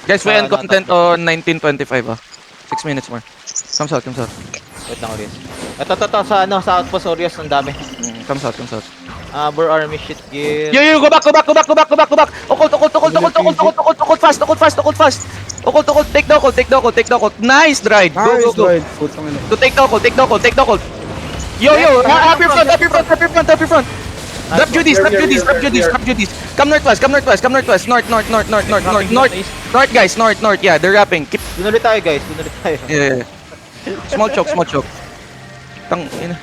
Guys, we end content on 1925 ah. 6 minutes more. Comes out. Wait lang, Orius. Ito, sa outpost, Orius, ang dami. Comes out. Bur army shit gear. Yo, go back. Occult, fast. Occult, take the occult. Nice drive. Go. To take the occult. Yo, up your front. Drop Judy's. Come northwest. North, guys, north. Yeah, they're wrapping. Keep. Dun ulit tayo, guys. Yeah. Small choke. Tang ina.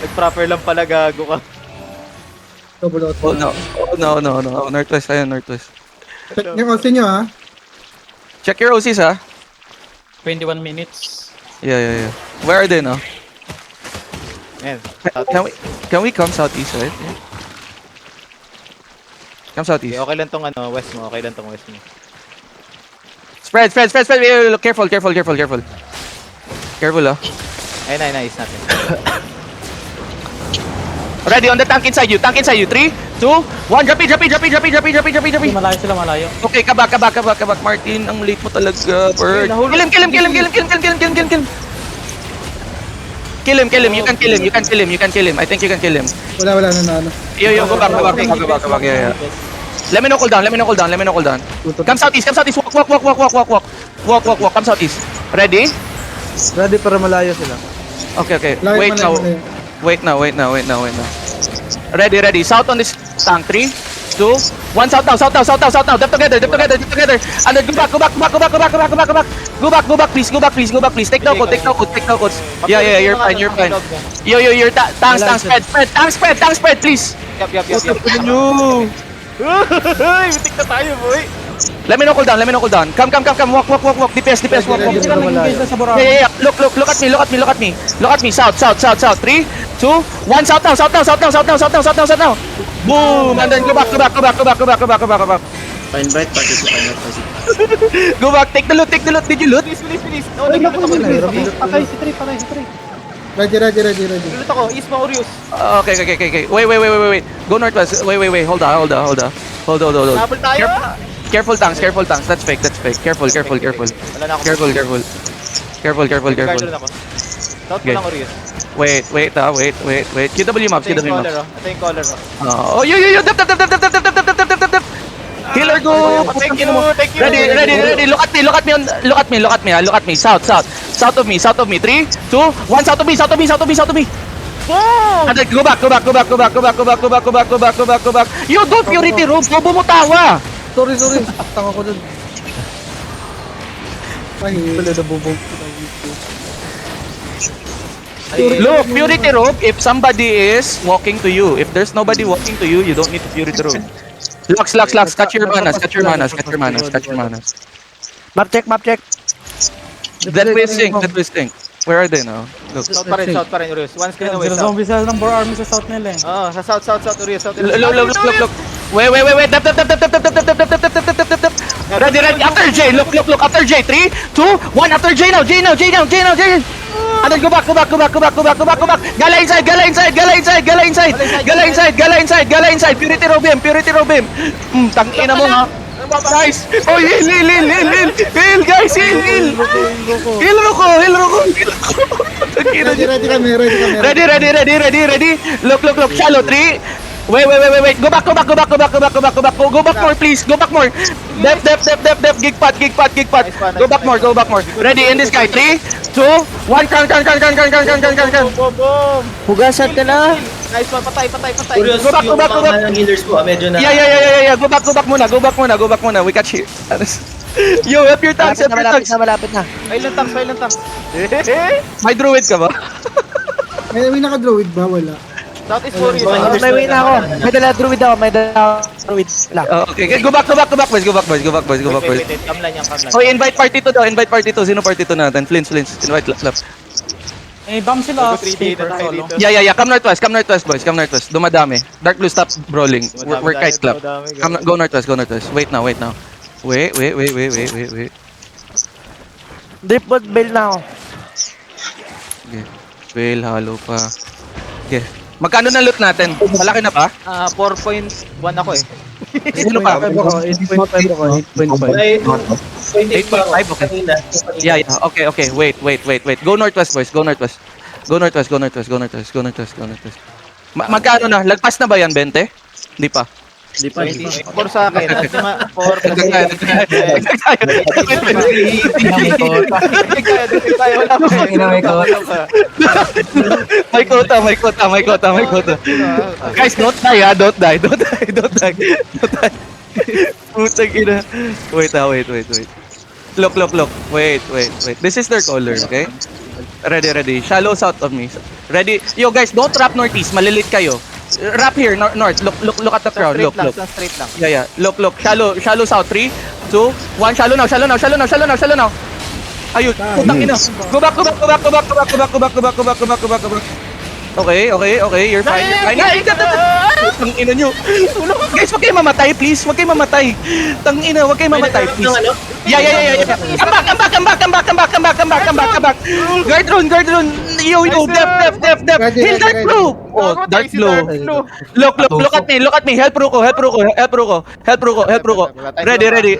Nag-proper lang pala, gago ka. Oh no. Northwest. Check yung OC nyo ha. Check your OCs ha. 21 minutes. Yeah. Where are they now? Ayan. Can we come southeast, right? Yeah. Come southeast. Okay lang tong west mo. Spread. Look, careful. Careful ah. Ayun, nice natin. Ready on the tank inside you. 3, 2, 1. Drop it. Malayo. Okay, kabak. Martin, ang late mo talaga. Bird. Kill him. You can kill him. I think you can kill him. Wala na. Yo, go back. Yeah. Let me know cool down. Come southeast. Walk. Come southeast. Ready? Ready para malayo sila. Okay. Layo Wait now. Ready. South on this tank. 3, 2, 1. South now. Dip together. And then go back. Go back, please. Take the codes. Yeah, you're fine. Yo, your tanks spread, please. Yup. Mitik na tayo, boy. Let me know cool down. Come. Walk. DPS. Walk. Yeah. Look at me. South. 3, 2, 1. South now. Boom. And then go back. Fine bite, participate. Go back. Take the loot. Did you loot? Please. Patay si Trey. Ready. Lulut ako. East mo, Orius. Okay. Wait. Go northwest. Wait. Hold on. Nabol tayo. Careful tanks. That's fake. Careful. Wala na ako. Careful. Guard ako. South mo Okay. lang, Orius. Wait. QW maps. Ito yung caller, Oh, yo. Dip. Healer go. Thank you. Ready. Look at me. South of me. 3, 2, 1. South of me. Boom! And then go back. Yo, don't purity room. Bobo mo tawa. Sorry. Tanga ko dun. Pala nabubog. Look, purity room. If somebody is walking to you. If there's nobody walking to you, you don't need to purity room. Lux. Catch your manas. Map check. That twisting. Where are they now? Look. South pa rin, Orius. One screen away, Zero south. zombie sila ng Bur army sa south nila eh. Sa south, Orius. South, Look. Wait. Dip. Ready. After J. Look. After J. 3, 2, 1. After J now. And then go back. Gala inside. Purity robe him. Tangina mo ha. Nice. Oh, heal, guys. Heal ko. Ready. Look. Shallow 3. Wait. Go back more, please. Go back more. Dep. Gig pot. Go back more. Ready in this guy. 3, 2, 1. Crown. Boom! Hugasan ka na. Nice one, patay. Curious, Go back. yung mga ng healers po, medyo na... Yeah. Go back muna. We catch you. Yo, help your tanks. Malapit na. Silent tanks. May druid ka ba? May naka-druid ba? Wala. South is Orius. May way na ako. May dala druid ako. Wala. Okay. Go back, boys. Wait. Kam lang yan. Oh, invite party 2. Sino party 2 natin? Flins. Invite lap. Eh, bomb sila. 3D na tayo dito. Yeah. Come northwest, boys. Dumadami. Dark blue, stop brawling. We're kite club. Go northwest. Wait now. Wait. Dripbot bail na ako. Okay. Fail, halo pa. Okay. Magkano na loot natin? Malaki na ba? 4.1 ako eh. Sino pa? 8.5 ako. 8.5. Ay, 8.5, okay. Yeah, yeah. Okay. Wait. Go northwest, boys. Go northwest. Magkano na? Lagpas na ba yan, 20? Hindi pa. Hindi pa. 4 sa akin. 4. May quota. Guys, don't die, ha? Don't die. Putang ina. Wait. Look. Wait. This is their color, okay? Ready. Shallow south of me. Ready? Yo, guys, don't wrap northeast. Malilit kayo. Wrap here, north. Look at the crowd. Look. Straight lang. Yeah. Look. Shallow south. 3, 2, 1. Shallow now. Ayun. Putang ina. Go back. Okay. You're fine. Tang ina nyo. Guys, wag kayo mamatay, please. Wag kayo mamatay. Tang ina, wag kayo mamatay, please. Yeah. Come back. Guard rune. Yo, def. Heal that blue. Oh, that blue. Look at me. Help Ruko. Ready.